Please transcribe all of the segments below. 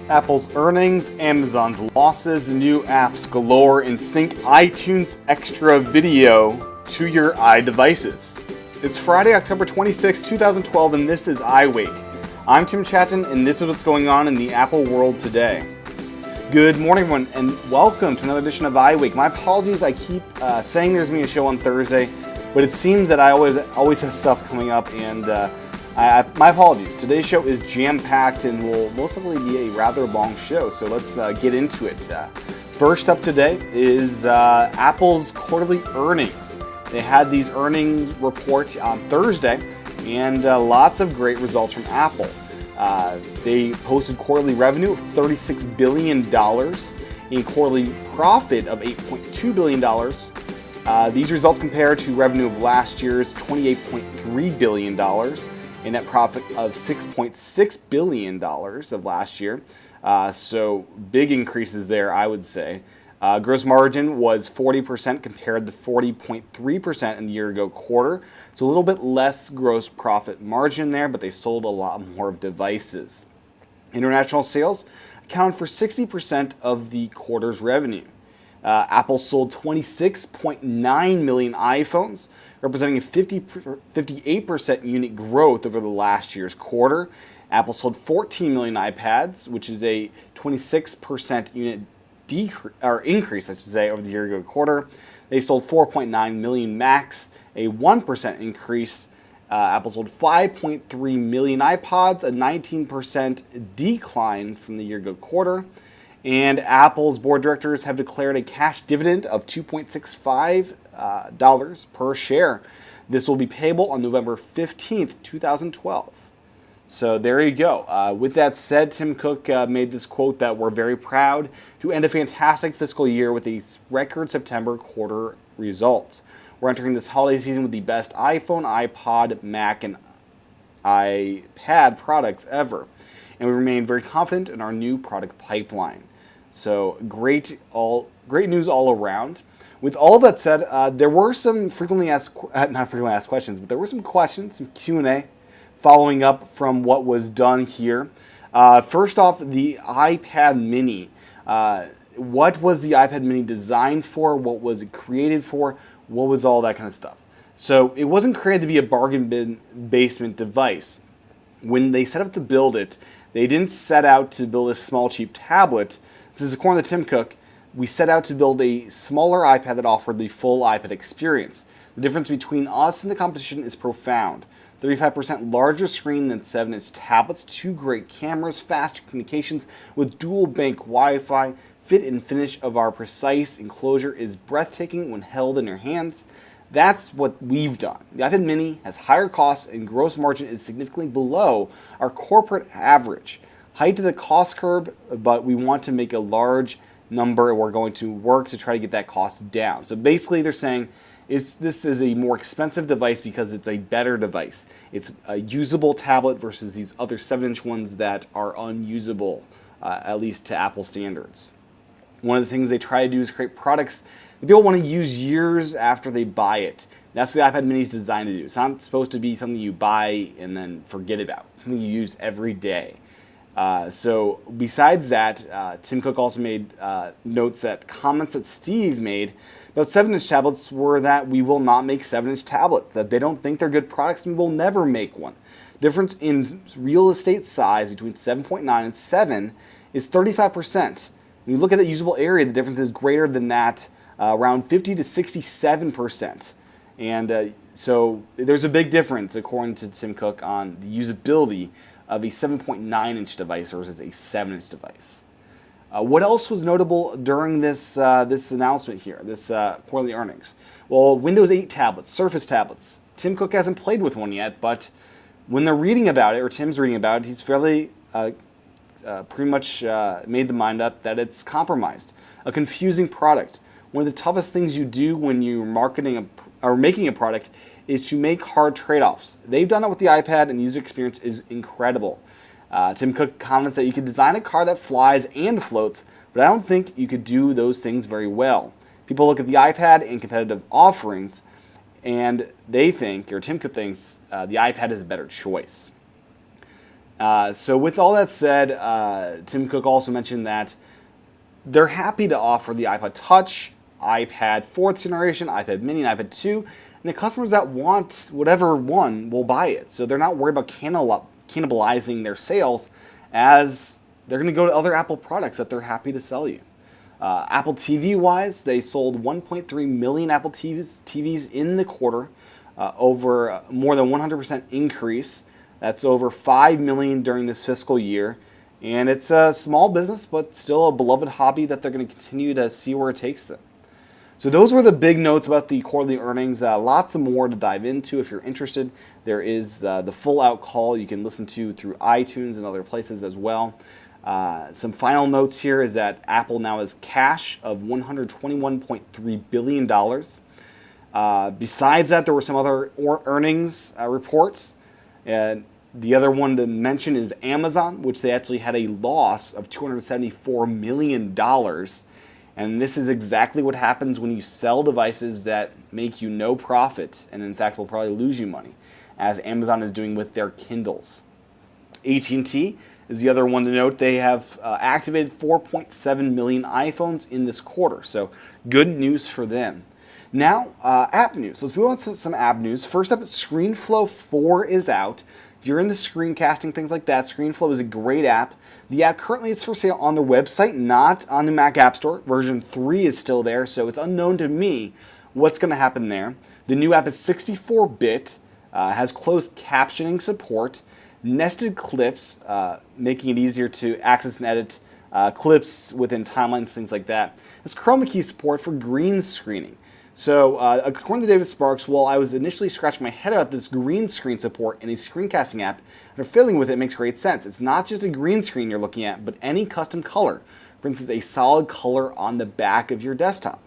Apple's earnings, Amazon's losses, new apps galore, and sync iTunes Extra Video to your iDevices. It's Friday, October 26, 2012, and this is iWake. I'm Tim Chaten, and this is what's going on in the Apple world today. Good morning, everyone, and welcome to another edition of iWake. My apologies, I keep saying there's going to be a show on Thursday, but it seems that I always have stuff coming up, and my apologies. Today's show is jam-packed and will most likely be a rather long show, so let's get into it. First up today is Apple's quarterly earnings. They had these earnings reports on Thursday, and lots of great results from Apple. They posted quarterly revenue of $36 billion and quarterly profit of $8.2 billion. These results compare to revenue of last year's $28.3 billion and net profit of $6.6 billion of last year. So big increases there, I would say. Gross margin was 40% compared to 40.3% in the year-ago quarter. So a little bit less gross profit margin there, but they sold a lot more of devices. International sales accounted for 60% of the quarter's revenue. Apple sold 26.9 million iPhones, representing a 58% unit growth over the last year's quarter. Apple sold 14 million iPads, which is a 26% unit increase, I should say, over the year-ago quarter. They sold 4.9 million Macs, a 1% increase. Apple sold 5.3 million iPods, a 19% decline from the year-ago quarter. And Apple's board of directors have declared a cash dividend of $2.65 per share. This will be payable on November 15th, 2012. So there you go. With that said, Tim Cook made this quote that we're very proud to end a fantastic fiscal year with a record September quarter results. We're entering this holiday season with the best iPhone, iPod, Mac, and iPad products ever. And we remain very confident in our new product pipeline. So great news all around. With all of that said, there were some not frequently asked questions, but there were some questions, some Q&A following up from what was done here. First off, the iPad mini. What was the iPad mini designed for? What was it created for? What was all that kind of stuff? So it wasn't created to be a bargain bin basement device. When they set up to build it, they didn't set out to build a small, cheap tablet. This is according to Tim Cook. We set out to build a smaller iPad that offered the full iPad experience. The difference between us and the competition is profound. 35% larger screen than 7-inch tablets, 2 great cameras, faster communications with dual bank Wi-Fi. Fit and finish of our precise enclosure is breathtaking when held in your hands. That's what we've done. The iPad mini has higher costs and gross margin is significantly below our corporate average. Height to the cost curve, but we want to make a large number and we're going to work to try to get that cost down. So basically they're saying this is a more expensive device because it's a better device. It's a usable tablet versus these other 7-inch ones that are unusable, at least to Apple standards. One of the things they try to do is create products that people want to use years after they buy it. That's what the iPad mini is designed to do. It's not supposed to be something you buy and then forget about. It's something you use every day. So besides that, Tim Cook also made notes that comments that Steve made about 7-inch tablets were that we will not make 7-inch tablets, that they don't think they're good products and we will never make one. Difference in real estate size between 7.9 and 7 is 35%. When you look at the usable area, the difference is greater than that, around 50 to 67%. And so there's a big difference, according to Tim Cook, on the usability of a 7.9-inch device versus a 7-inch device. What else was notable during this announcement here, this quarterly earnings? Well, Windows 8 tablets, Surface tablets. Tim Cook hasn't played with one yet, but when they're reading about it, or Tim's reading about it, he's fairly pretty much made the mind up that it's compromised. A confusing product. One of the toughest things you do when you're marketing or making a product is to make hard trade-offs. They've done that with the iPad, and the user experience is incredible. Tim Cook comments that you could design a car that flies and floats, but I don't think you could do those things very well. People look at the iPad and competitive offerings, and they think, or Tim Cook thinks, the iPad is a better choice. So with all that said, Tim Cook also mentioned that they're happy to offer the iPod Touch, iPad 4th generation, iPad mini, and iPad 2, and the customers that want whatever one will buy it. So they're not worried about cannibalizing their sales, as they're going to go to other Apple products that they're happy to sell you. Apple TV-wise, they sold 1.3 million Apple TVs in the quarter, over more than 100% increase. That's over 5 million during this fiscal year. And it's a small business, but still a beloved hobby that they're going to continue to see where it takes them. So those were the big notes about the quarterly earnings. Lots of more to dive into. If you're interested, there is the full out call you can listen to through iTunes and other places as well. Some final notes here is that Apple now has cash of $121.3 billion. Besides that, there were some other earnings reports. The other one to mention is Amazon, which they actually had a loss of $274 million. And this is exactly what happens when you sell devices that make you no profit, and in fact will probably lose you money, as Amazon is doing with their Kindles. AT&T is the other one to note. They have activated 4.7 million iPhones in this quarter, so good news for them. Now, app news. Let's move on to some app news. First up, ScreenFlow 4 is out. If you're into screencasting, things like that, ScreenFlow is a great app. The app currently is for sale on their website, not on the Mac App Store. Version 3 is still there, so it's unknown to me what's going to happen there. The new app is 64-bit, has closed captioning support, nested clips, making it easier to access and edit clips within timelines, things like that. It has chroma key support for green screening. So, according to David Sparks, while I was initially scratching my head about this green screen support in a screencasting app, and feeling with it makes great sense. It's not just a green screen you're looking at, but any custom color. For instance, a solid color on the back of your desktop.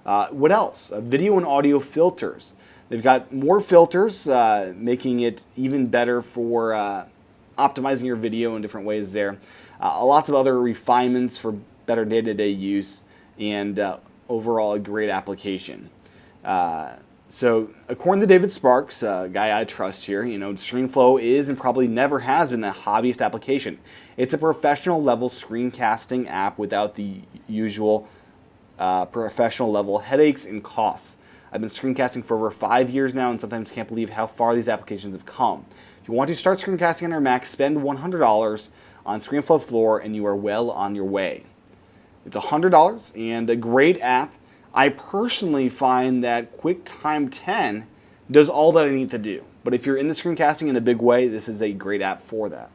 What else? Video and audio filters. They've got more filters, making it even better for optimizing your video in different ways there. Lots of other refinements for better day-to-day use, and overall a great application. So according to David Sparks, a guy I trust here, ScreenFlow is and probably never has been a hobbyist application. It's a professional level screencasting app without the usual professional level headaches and costs. I've been screencasting for over 5 years now, and sometimes can't believe how far these applications have come. If you want to start screencasting on your Mac, spend $100 on ScreenFlow Floor and you are well on your way. It's $100 and a great app. I personally find that QuickTime 10 does all that I need to do. But if you're in the screencasting in a big way, this is a great app for that.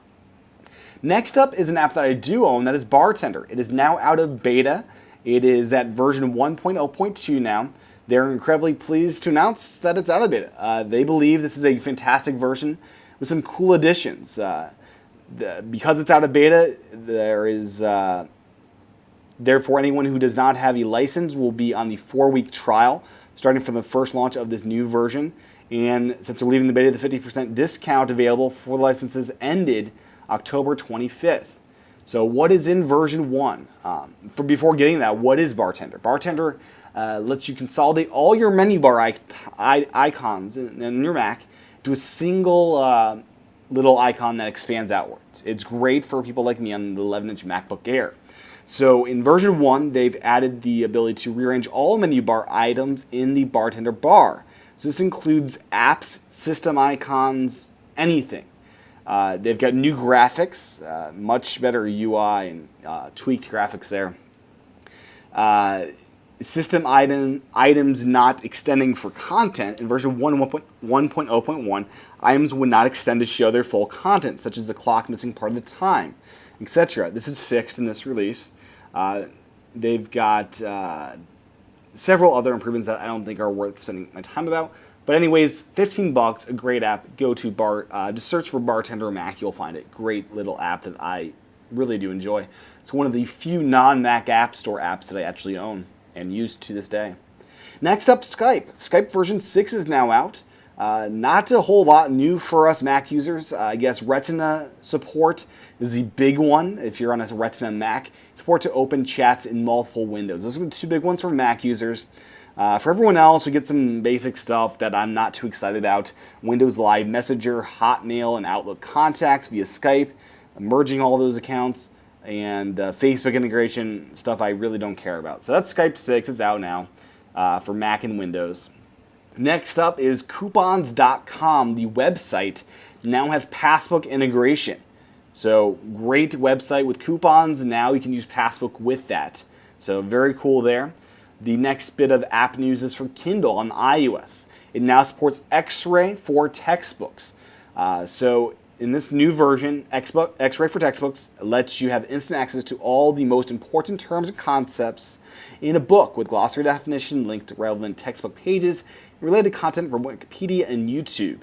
Next up is an app that I do own, that is Bartender. It is now out of beta. It is at version 1.0.2 now. They're incredibly pleased to announce that it's out of beta. They believe this is a fantastic version with some cool additions. Because it's out of beta, there is... Therefore, anyone who does not have a license will be on the 4-week trial, starting from the first launch of this new version. And since they're leaving the beta, the 50% discount available for the licenses ended October 25th. So what is in version 1? Before getting that, what is Bartender? Bartender lets you consolidate all your menu bar icons in your Mac to a single little icon that expands outwards. It's great for people like me on the 11-inch MacBook Air. So in version 1, they've added the ability to rearrange all menu bar items in the Bartender bar. So this includes apps, system icons, anything. They've got new graphics, much better UI and tweaked graphics there. System items not extending for content. In version 1.0.1, items would not extend to show their full content, such as the clock missing part of the time, etc. This is fixed in this release. They've got several other improvements that I don't think are worth spending my time about. But anyways, $15, a great app. Go to just search for Bartender Mac, you'll find it. Great little app that I really do enjoy. It's one of the few non-Mac App Store apps that I actually own and use to this day. Next up, Skype. Skype version 6 is now out. Not a whole lot new for us Mac users. I guess Retina support is the big one if you're on a Retina Mac. Support to open chats in multiple windows. Those are the two big ones for Mac users. For everyone else, we get some basic stuff that I'm not too excited about. Windows Live Messenger, Hotmail, and Outlook contacts via Skype, merging all those accounts, and Facebook integration, stuff I really don't care about. So that's Skype 6. It's out now for Mac and Windows. Next up is coupons.com. The website now has Passbook integration. So great website with coupons, and now you can use Passbook with that. So very cool there. The next bit of app news is for Kindle on iOS. It now supports X-Ray for textbooks. So in this new version, X-Ray for textbooks lets you have instant access to all the most important terms and concepts in a book with glossary definition, linked to relevant textbook pages, and related content from Wikipedia and YouTube.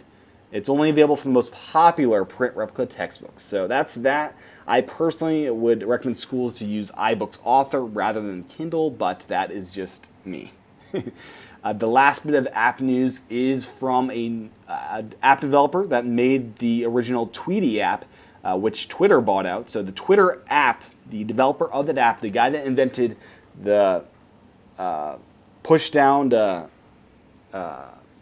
It's only available for the most popular print replica textbooks. So that's that. I personally would recommend schools to use iBooks Author rather than Kindle, but that is just me. The last bit of app news is from an app developer that made the original Tweety app, which Twitter bought out. So the Twitter app, the developer of that app, the guy that invented the push down to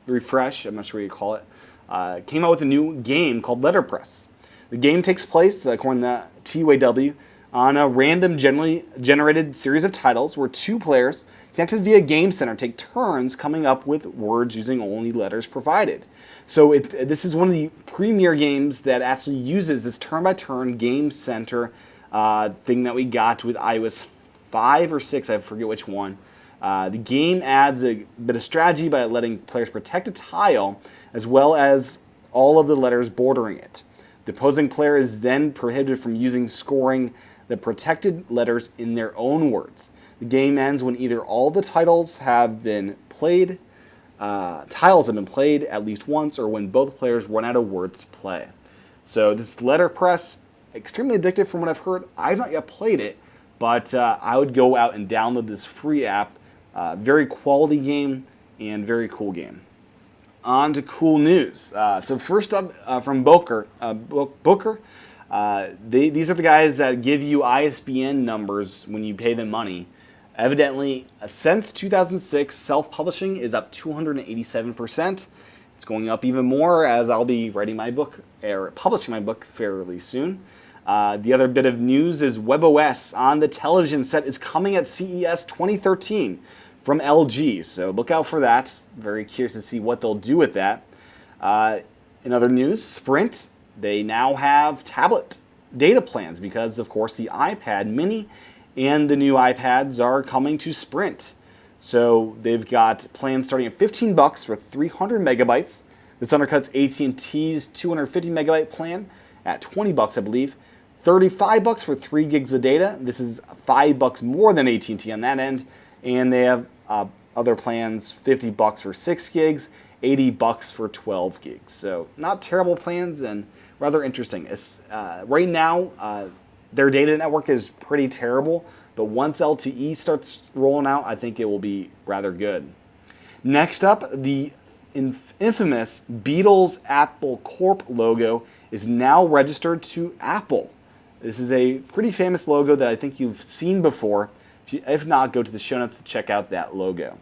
refresh, I'm not sure what you call it, came out with a new game called Letterpress. The game takes place, according to TUAW, on a random, generally generated series of titles where two players connected via Game Center take turns coming up with words using only letters provided. So this is one of the premier games that actually uses this turn-by-turn Game Center thing that we got with iOS 5 or 6, I forget which one. The game adds a bit of strategy by letting players protect a tile as well as all of the letters bordering it. The opposing player is then prohibited from scoring the protected letters in their own words. The game ends when either all the tiles have been played at least once, or when both players run out of words to play. So this Letterpress, extremely addictive from what I've heard. I've not yet played it, but I would go out and download this free app. Very quality game and very cool game. On to cool news. So first up from Booker. These are the guys that give you ISBN numbers when you pay them money. Evidently, since 2006, self-publishing is up 287%. It's going up even more as I'll be writing my book, or publishing my book fairly soon. The other bit of news is WebOS on the television set is coming at CES 2013 from LG. So look out for that. Very curious to see what they'll do with that. In other news, Sprint, they now have tablet data plans because, of course, the iPad mini and the new iPads are coming to Sprint. So they've got plans starting at $15 for 300 megabytes. This undercuts AT&T's 250 megabyte plan at $20, I believe. $35 for 3 gigs of data. This is $5 more than AT&T on that end. And they have other plans, $50 for 6 gigs, $80 for 12 gigs. So not terrible plans and rather interesting. Right now, their data network is pretty terrible, but once LTE starts rolling out, I think it will be rather good. Next up, the infamous Beatles Apple Corp logo is now registered to Apple. This is a pretty famous logo that I think you've seen before. If not, go to the show notes to check out that logo.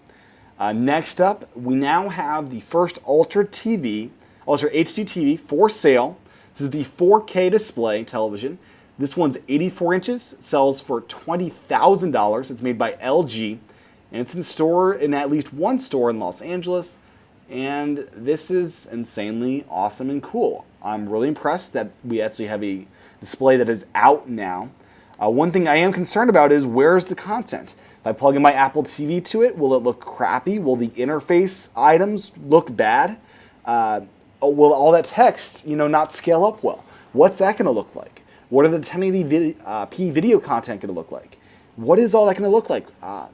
Next up, we now have the first Ultra HD TV for sale. This is the 4K display television. This one's 84 inches, sells for $20,000. It's made by LG, and it's in store in at least one store in Los Angeles. And this is insanely awesome and cool. I'm really impressed that we actually have a display that is out now. One thing I am concerned about is where's the content? If I plug in my Apple TV to it, will it look crappy? Will the interface items look bad? Will all that text, not scale up well? What's that going to look like? What are the 1080p video content going to look like? What is all that going to look like?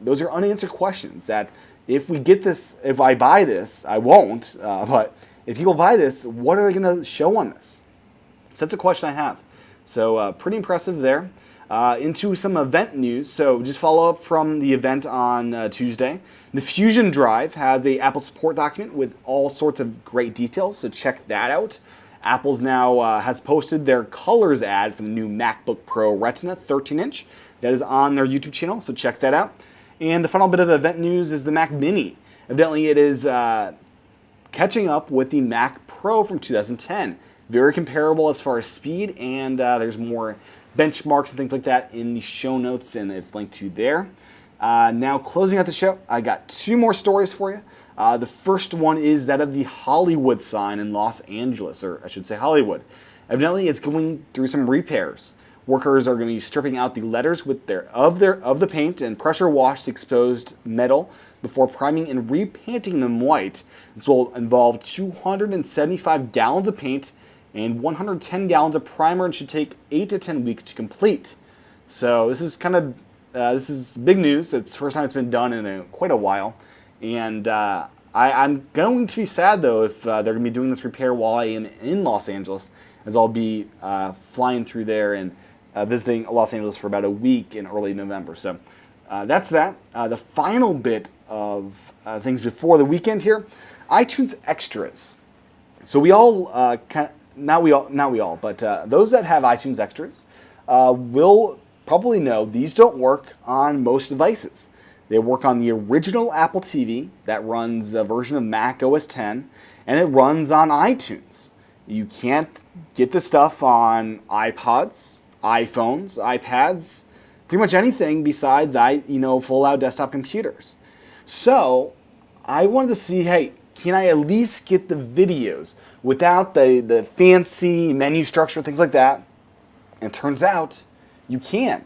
Those are unanswered questions that if I buy this, I won't, but if people buy this, what are they going to show on this? So that's a question I have. So pretty impressive there. Into some event news. So just follow up from the event on Tuesday. The Fusion Drive has a Apple support document with all sorts of great details, so check that out. Apple's now has posted their colors ad for the new MacBook Pro Retina 13-inch. That is on their YouTube channel, so check that out. And the final bit of event news is the Mac Mini. Evidently, it is catching up with the Mac Pro from 2010. Very comparable as far as speed, and there's more benchmarks and things like that in the show notes, and it's linked to there. Now, closing out the show, I got 2 more stories for you. The first one is that of the Hollywood sign in Los Angeles, or I should say Hollywood. Evidently, it's going through some repairs. Workers are going to be stripping out the letters with of the paint and pressure wash the exposed metal before priming and repainting them white. This will involve 275 gallons of paint and 110 gallons of primer, and should take 8 to 10 weeks to complete. So this is this is big news. It's the first time it's been done in quite a while, and I'm going to be sad though if they're going to be doing this repair while I am in Los Angeles, as I'll be flying through there and visiting Los Angeles for about a week in early November. So that's that. The final bit of things before the weekend here, iTunes Extras. So we all not we all, but those that have iTunes Extras will probably know these don't work on most devices. They work on the original Apple TV that runs a version of Mac OS X, and it runs on iTunes. You can't get the stuff on iPods, iPhones, iPads, pretty much anything besides full-out desktop computers. So I wanted to see, hey, can I at least get the videos without the fancy menu structure, things like that? And it turns out you can.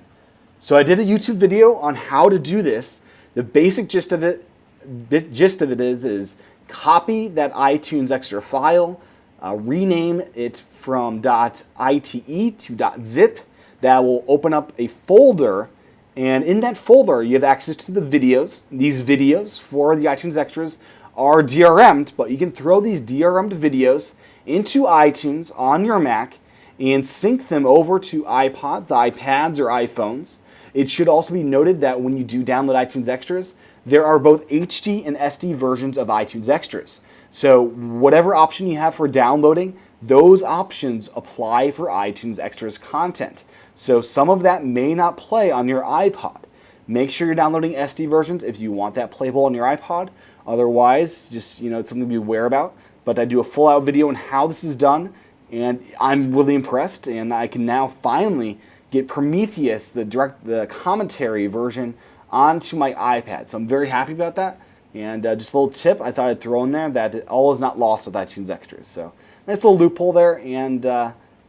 So I did a YouTube video on how to do this. The basic gist of it is copy that iTunes Extra file, rename it from .ite to .zip. That will open up a folder, and in that folder you have access to the videos. These videos for the iTunes Extras are DRM'd, but you can throw these DRM'd videos into iTunes on your Mac and sync them over to iPods, iPads, or iPhones. It should also be noted that when you do download iTunes Extras, there are both HD and SD versions of iTunes Extras. So whatever option you have for downloading, those options apply for iTunes Extras content. So some of that may not play on your iPod. Make sure you're downloading SD versions if you want that playable on your iPod. Otherwise, just it's something to be aware about. But I do a full-out video on how this is done, and I'm really impressed. And I can now finally get Prometheus, the commentary version, onto my iPad. So I'm very happy about that. And just a little tip I thought I'd throw in there, that all is not lost with iTunes Extras. So nice little loophole there, and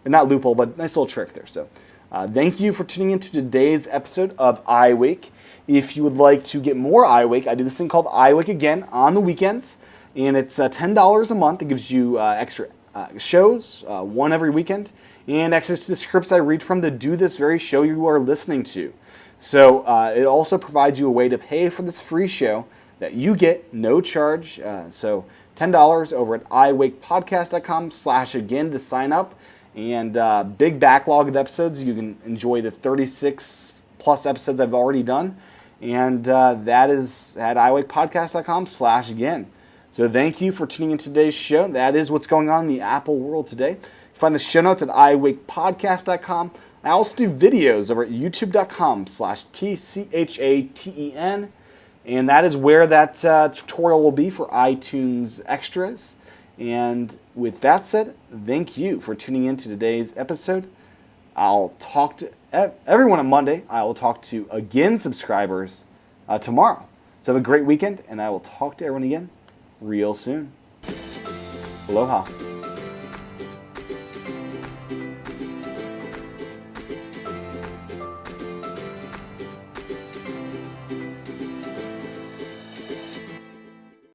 not loophole, but nice little trick there. So thank you for tuning in to today's episode of iWake. If you would like to get more iWake, I do this thing called iWake Again on the weekends, and it's $10 a month. It gives you extra shows, one every weekend, and access to the scripts I read from to do this very show you are listening to. So it also provides you a way to pay for this free show that you get no charge. So $10 over at iWakePodcast.com/again to sign up. And big backlog of episodes. You can enjoy the 36 plus episodes I've already done. And that is at iWakePodcast.com/again. So thank you for tuning in to today's show. That is what's going on in the Apple world today. You can find the show notes at iWakePodcast.com. I also do videos over at youtube.com/TCHATEN. And that is where that tutorial will be for iTunes Extras. And with that said, thank you for tuning in to today's episode. I'll talk to everyone on Monday. I will talk to again subscribers tomorrow. So have a great weekend, and I will talk to everyone again real soon. Aloha.